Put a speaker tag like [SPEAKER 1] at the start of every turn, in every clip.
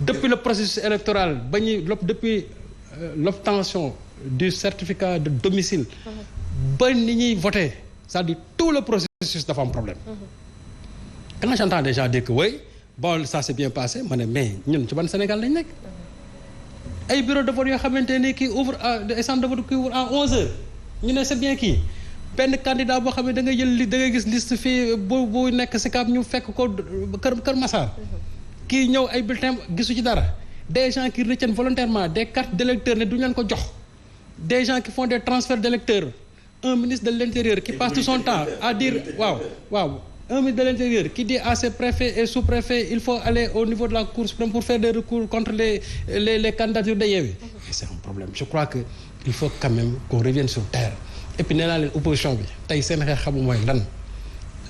[SPEAKER 1] depuis le processus électoral depuis l'obtention du certificat de domicile ba ni ñuy voter c'est-à-dire tout le processus dafa am problème quand j'entends des gens dire que oui bon ça s'est bien passé ma ne mais ñun ci ban Sénégal lañ nekk ay bureau de vote yoo xamante ni kii ouvre ay centre de vote qui ouvre à 11h ñu ne c'est bien kii benn candidat boo xam ne da ngay jël da ngay gis liste fii bu nekk Sicap ñu fekk ko Kër Massar kii ñëw ay bulletins gisu ci dara des gens qui retiennent volontairement des cartes d'électeurs ne duñu leen ko jox des gens qui font des transferts d'électeurs un ministre de l'intérieur qui passe tout son temps à dire waaw un ministre de l'intérieur qui dit à ses préfets et sous-préfets il faut aller au niveau de la Cour suprême pour faire des recours contre les candidatures de Yewwi c'est un problème je crois que il faut quand même qu'on revienne sur terre et puis nee naa leen opposition bi tey seen xeex xamu mooy lan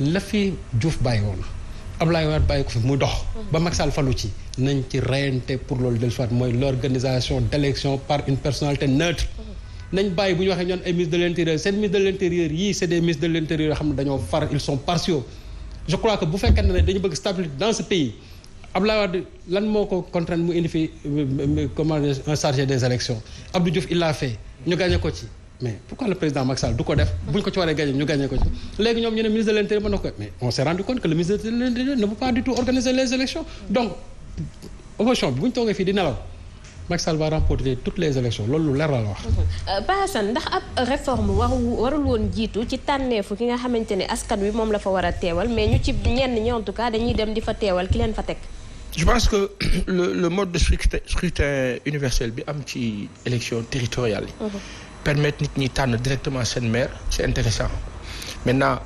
[SPEAKER 1] la fi Diouf bàyyi woon Abdoulaye Wade bàyyi ko fi muy dox ba Macky Sall falu ci nañ ci reyante pour loolu del soit mooy l'organisation d'élection par une personnalité neutre nañ bàyyi bu ñu waxee ñoon ay ministre de l'intérieur seen ministre de l'intérieur yii c'est des ministres de l'intérieur yoo xam ne dañoo far ils sont partiaux je crois que bu fekkee ne dañu bëgg stabilité dans ce pays Abdoulaye Wade lan moo ko contraindre mu indi fi comment dire un chargé des élections Abdou Diouf il l'a fait ñu gagné ko ci mais pourquoi le président Macky Sall du ko def bu ñu ko ci waree gagné ñu gagné ko ci léegi ñoom ñu ne ministre de l'intérieur mën na ko mais on s'est rendu compte que le ministre de l'intérieur ne peut pas du tout organiser les élections donc opposition bi bu ñu toogee fii di nelaw Macky Sall va remporter toutes les élections loolu lu leer la wax.
[SPEAKER 2] Pa Assane ndax ab réforme warul woon jiitu ci tànneefu ki nga xamante ne askan wi moom la fa war a teewal mais ñu ci ñenn ñi en tout cas dañuy dem di fa teewal ki leen fa teg.
[SPEAKER 3] je pense que le mode de scrutin universel bi am ci élection territoriale yi. permettre nit ñi tànn directement seen maire c'est intéressant maintenant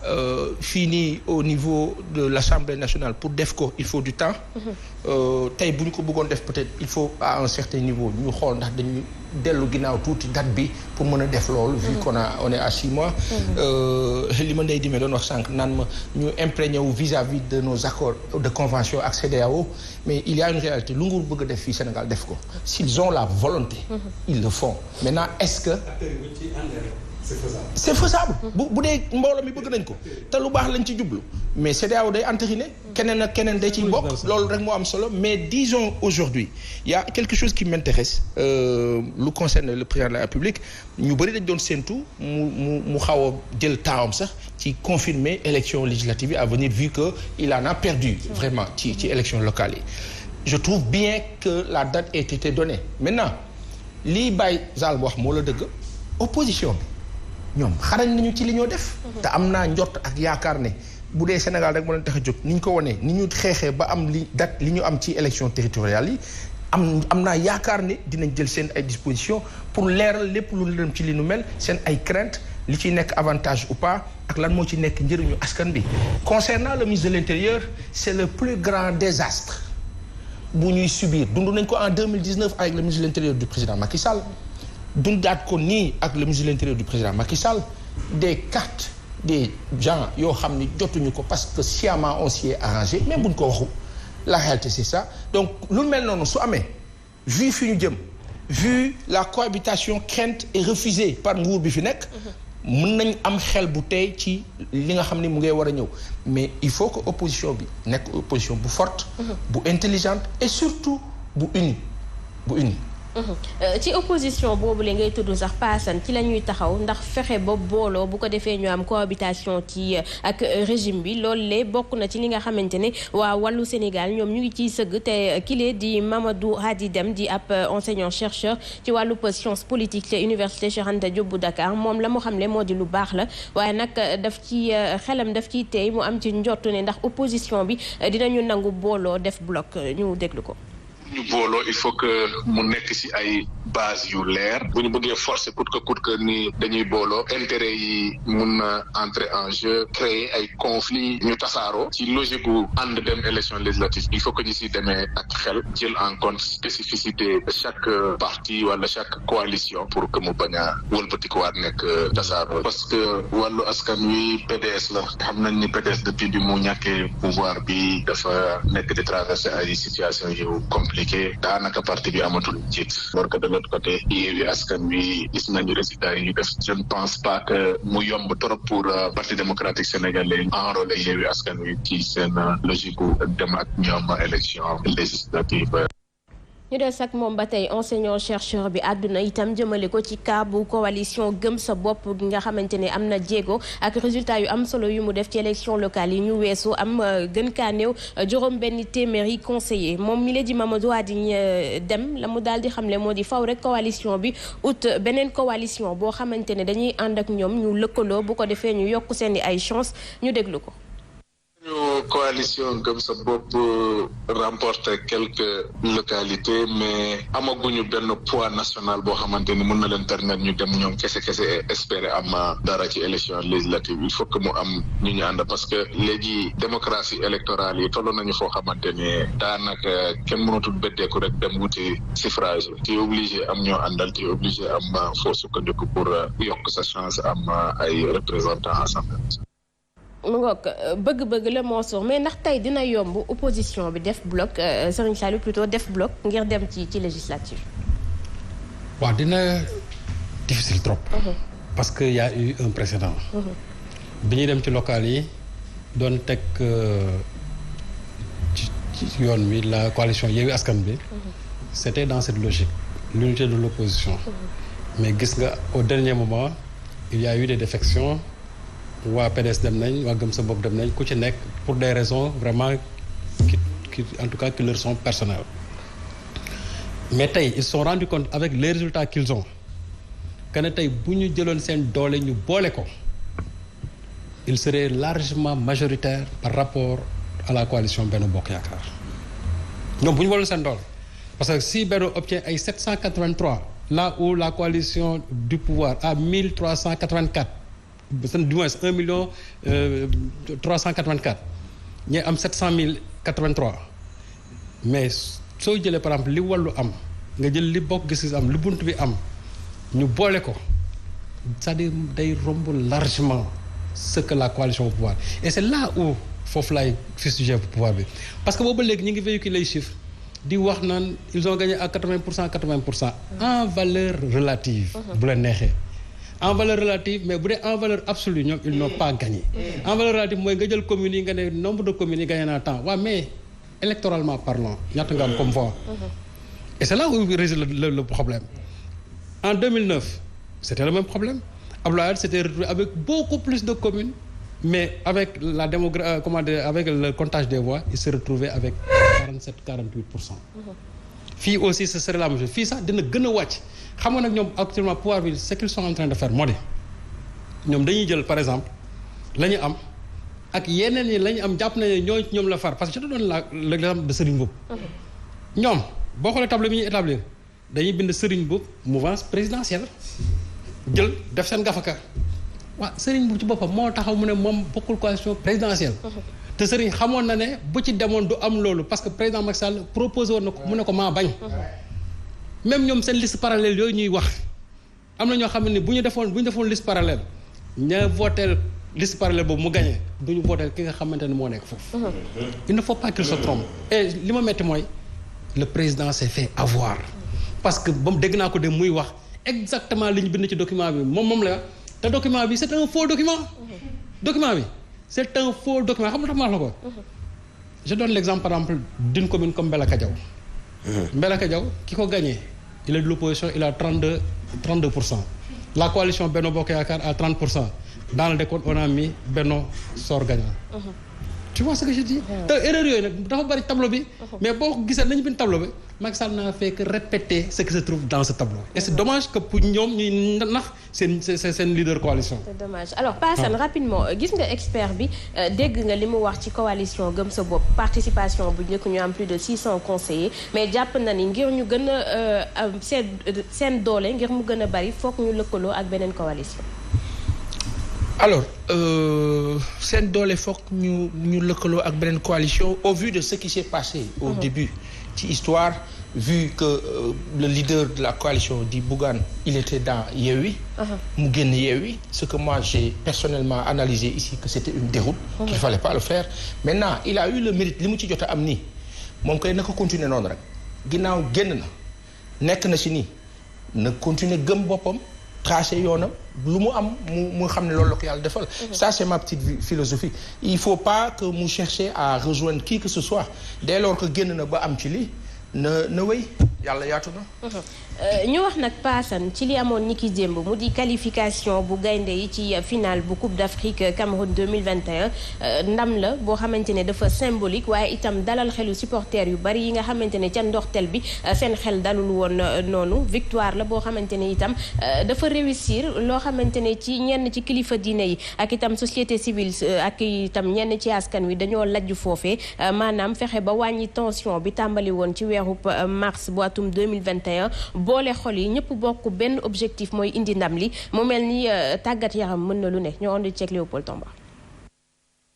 [SPEAKER 3] fii nii au niveau de l'Assemblée nationale pour def ko il faut du temps tey bu ñu ko bëggoon def peut-être il faut à un certain niveau ñu xool ndax dañuy dellu ginnaaw tuuti date bi pour mën a def loolu vu on est à 6 mois li ma ndey dimee doon wax sànq naan ma ñu imprégné wu vis-à-vis de nos accords de convention ak CEDEAO mais il y a une réalité lu nguur bëgg a def fii Sénégal def ko s'ils ont la volonté ils le font maintenant est-ce que c'est faisable bu dee mbooloo mi bëgg nañ ko te lu baax lañ ci jublu mais CEDEAO day entériner keneen ak keneen day ciy bokk loolu rek moo am solo mais disons aujourd'hui il y a quelque chose qui m'intéresse lu concerne le président de la République ñu bëri dañ doon séentu mu xaw a jël taawam sax ci confirmer élection législative yi à venir vu que il en a perdu vraiment ci élection locale yi je trouve bien que la date ait été donnée maintenant lii Baye Zal wax moo la dëgg opposition bi ñoom xarañ nañu ci li ñoo def te am naa njort ak yaakaar ne bu dee Sénégal rek moo leen tax a jóg ni ñu ko wanee ni ñu xeexee ba am li ñu am ci élection territoriale yi am naa yaakaar ne dinañ jël seen ay dispositions pour leeral lépp lu lëm ci li nu mel seen ay crainte li ci nekk avantage ou pas ak lan moo ci nekk njëriñu askan bi concernant le ministre de l'Intérieur c'est le plus grand désastre bu ñuy subir dund nañ ko en 2019 avec le ministre de l'Intérieur du président Macky Sall dundaat ko nii ak le ministre de l'Intérieur du président Macky Sall des cartes des gens yoo xam ni jotuñu ko parce que sciemment on s'y est arrangé mais buñ ko waxu la réalité c'est ça donc lu mel noonu su amee vu fi ñu jëm vu la cohabitation crainte et refusée par nguur bi fi nekk mën nañ am xel bu tey ci li nga xam ni mu ngay war a ñëw mais il faut que opposition bi nekk opposition bu forte bu intelligente et surtout bu unie
[SPEAKER 2] ci opposition boobu la ngay tudd sax paasan ci la ñuy taxaw ndax fexe ba booloo bu ko defee ñu am cohabitation ci ak régime bi loolu le bokk na ci li nga xamante ne waa wàllu Sénégal ñoom ñu ngi ciy sëgg te kile di Mamadou Hadi Deme di ab enseignant chercheur ci wàllu science politique te université Cheikh Anta Diop bu Dakar moom la mu xamle moo di lu baax la waaye nag daf ci xelam daf ciy tey mu am ci njortu ne ndax opposition bi dinañu nangu booloo def bloc ñu déglu ko.
[SPEAKER 4] ñu booloo il faut que mu nekk ci ay base yu leer bu ñu bëggee forcer coûte que ni dañuy booloo intérêt yi mun na entrer en jeu créer ay conflits ñu tasaaroo ci logique gu ànd dem élection législative il faut que ñu ci demee ak xel jël en compte spécificité de chaque parti wala chaque coalition pour que mu bañ a wëlbatikuwaat nekk tasaaroo parce que wàllu askan wi PDS la xam nañ ni PDS depuis bi mu ñàkkee pouvoir bi dafa nekk di traverser ay situations yu compliquées daanaka parti bi amatul njiit alors que de l'autre côté Yewwi Askan Wi gis nañu résultats yi ñu def je ne pense pas que mu yomb trop pour parti démocratique sénégalais enrôler Yewwi Askan Wi ci seen logique dem ak ñoom élection législative
[SPEAKER 2] ñu des ak moom ba tey enseignant chercheur bi àdduna itam jëmale ko ci cas bu coalition gëm sa bopp gi nga xamante ne am na jéego ak résultat yu am solo yu mu def ci élection locale yi ñu weesu am gën kaa néew juróom benn téeméeri conseiller moom mi la di Mamadou Hady Dème la mu daal di xamle moo di faw rek coalition bi ut beneen coalition boo xamante ne dañuy ànd ak ñoom ñu lëkkaloo bu ko defee ñu yokk seen i ay chance ñu déglu ko.
[SPEAKER 4] ñu coalition gëm sa bopp remporté quelques localités mais amaguñu benn poids national boo xamante ni mën na leen permettre ñu dem ñoom kese espérer am dara ci élection législative il faut que mu am ñu ànd parce que léegi démocratie électorale yi toll nañu foo xamante ni daanaka kenn mënatul beddeeku rek dem wuti suffrage tu es obligé am ñoo àndal tu es obligé am foo sukkandiku pour yokk sa chance am ay représentants assemblée.
[SPEAKER 2] mu ngoog bëgg-bëgg la Mansour mais ndax tey dina yomb opposition bi def bloc Serigne Saliou plutôt def bloc ngir dem ci législative.
[SPEAKER 1] waaw dina difficile trop. parce que y a eu un précédent. bi ñuy dem ci local yi doon teg ci yoon wi la coalition Yewwi Askan Wi. c'était dans cette logique l'unité de l'opposition. mais gis nga au dernier moment il y a eu des défections. waa PDS dem nañ waa gëm sa bopp dem nañ ku ci nekk pour des raisons vraiment qui en tout cas qui leur sont personnelles mais tey ils se sont rendus compte avec les résultats qu'ils ont que ne tey bu ñu jëloon seen doole ñu boole ko il serait largement majoritaire par rapport à la coalition Benno Bokk Yaakaar ñoom bu ñu booloon seen doole parce que si Benno obtient ay 783 là où la coalition du pouvoir a 1384 du moins 1 million 384 ñi am 700 083 mais soo jëlee par exemple li wàllu am nga jël li bokk gis-gis am li bunt bi am ñu boole ko c'est-à-dire day romb largement ce que la coalition au pouvoir et c'est là où foofu laay fustiger pouvoir bi parce que boobu léegi ñu ngi véhiculer les chiffres di wax naan ils ont gagné à 80% en valeur relative bu la neexee en valeur relative mais bu dee en valeur absolue ñoom ils n'ont pas gagné en valeur relative mooy nga jël communes yi nga ne nombre de communes yi gagné naa temps waaw mais électoralement parlant ñaata nga am comme voix et c'est là où réside le problème en 2009 c'était le même problème Abdoulaye Wade s'était retrouvé avec beaucoup plus de communes mais avec la avec le comptage des voix il s'est retrouvé avec 47-48%. fii aussi ce serait la même chose fii sax dina gën a wàcc xam nga nag ñoom actuellement pouvoir bi ce qu'ils sont en train de faire moo di ñoom dañuy jël par exemple la ñu am ak yeneen yi la ñu am jàpp nañu ne ñoom la far parce que je te donne l'exemple de Serigne Mboup ñoom boo xoolee tableau bi ñuy établir dañuy bind Serigne Mboup mouvance présidentielle jël def seen gafaka waaw Serigne Mboup ci boppam moo taxaw mu ne moom bokkul coalition présidentielle te Serigne xamoon na ne bu ci demoon du am loolu parce que président Macky Sall proposé woon na ko mu ne ko maa bañ même ñoom seen liste parallèle yooyu ñuy wax am na ñoo xam ne bu ñu defoon liste parallèle ña voté liste parallèle boobu mu gagné du ñu voté ki nga xamante ne moo nekk foofu. il ne faut pas qu'il se trompe. et li ma metti mooy le président s'est fait avoir parce que ba mu dégg naa ko dem muy wax exactement li ñu bind ci document bi moom la te document bi c'est un faux document. document bi c'est un faux document xam nga tax ma wax la ko. je donne l'exemple par exemple d'une commune comme Mbellacadiao. Mbellacadiao ki ko gagné il est de l'opposition il a 32%. la coalition Benno Bokk Yaakaar à 30%. dans le décompte on a mis Benno sort gagnant. tu vois ce que je dis. te erreur yooyu nag dafa bari tableau bi. mais boo ko gisee nañu bind tableau bi Macky Sall n'a fait que répéter ce qui se trouve dans ce tableau. et c'est dommage que pour ñoom ñuy nax seen leader coalition.
[SPEAKER 2] c'est dommage alors Passane rapidement gis nga expert bi dégg nga li mu wax ci coalition gëm sa bopp participation bu njëkk ñu am plus de 600 conseillers mais jàpp na ni ngir ñu gën a seen doole ngir mu gën a bari foog ñu lëkkaloo ak beneen coalition.
[SPEAKER 3] alors seen doole foog ñu lëkkaloo ak beneen coalition au vu de ce qui s'est passé au début ci histoire vu que le leader de la coalition di Bougane il était dans Yewwi mu génn Yewwi ce que moi j'ai personnellement analysé ici que c'était une déroute qu'il fallait pas le faire maintenant il a eu le mérite li mu ci jot a am nii moom koy na ko continuer noonu rek ginnaaw génn na nekk na si nii na continuer gëm boppam tracé yoonam lu mu am mu xam ne loolu la ko yàlla defal. ça c'est ma petite philosophie il faut pas que mu chercher à rejoindre qui que ce soit dès lors que génn na ba am ci lii na wéy yàlla yaatu na.
[SPEAKER 2] ñu wax nag paasan ci li amoon ni ki démb mu di qualification bu gaynde yi ci finale bu Coupe d'Afrique Cameroun 2021 ndam la boo xamante ne dafa symbolique waaye itam dalal xelu supporters yu bari yi nga xamante ne ca ndorteel bi seen xel dalul woon noonu victoire la boo xamante ne itam dafa réussir loo xamante ne ci ñenn ci kilifa diine yi ak itam société civile ak itam ñenn ci askan wi dañoo lajj foofee maanaam fexe ba wàññi tension bi tàmbali woon ci weeru mars bu atum 2021 boole xol yi ñëpp bokk benn objectif mooy indi ndam li mu mel ni tàggat yaram mën na lu ne ñoo andi ceeg Léopold Tomba.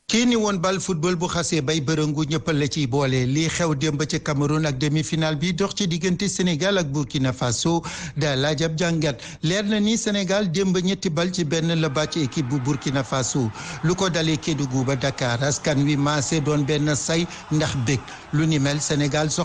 [SPEAKER 5] kii ni woon bal football bu xasee bay bërëngu ñëppal la ciy boole lii xew démb ci Cameroun ak demi-finale bi dox ci diggante Sénégal ak Burkina Faso daa laaj ab jàngat leer na ni Sénégal démb ñetti bal ci benn la bàcc équipe bu Burkina Faso lu ko dalee Kédougou ba Dakar askan wi maase doon benn say ndax bég lu ni mel Sénégal soxla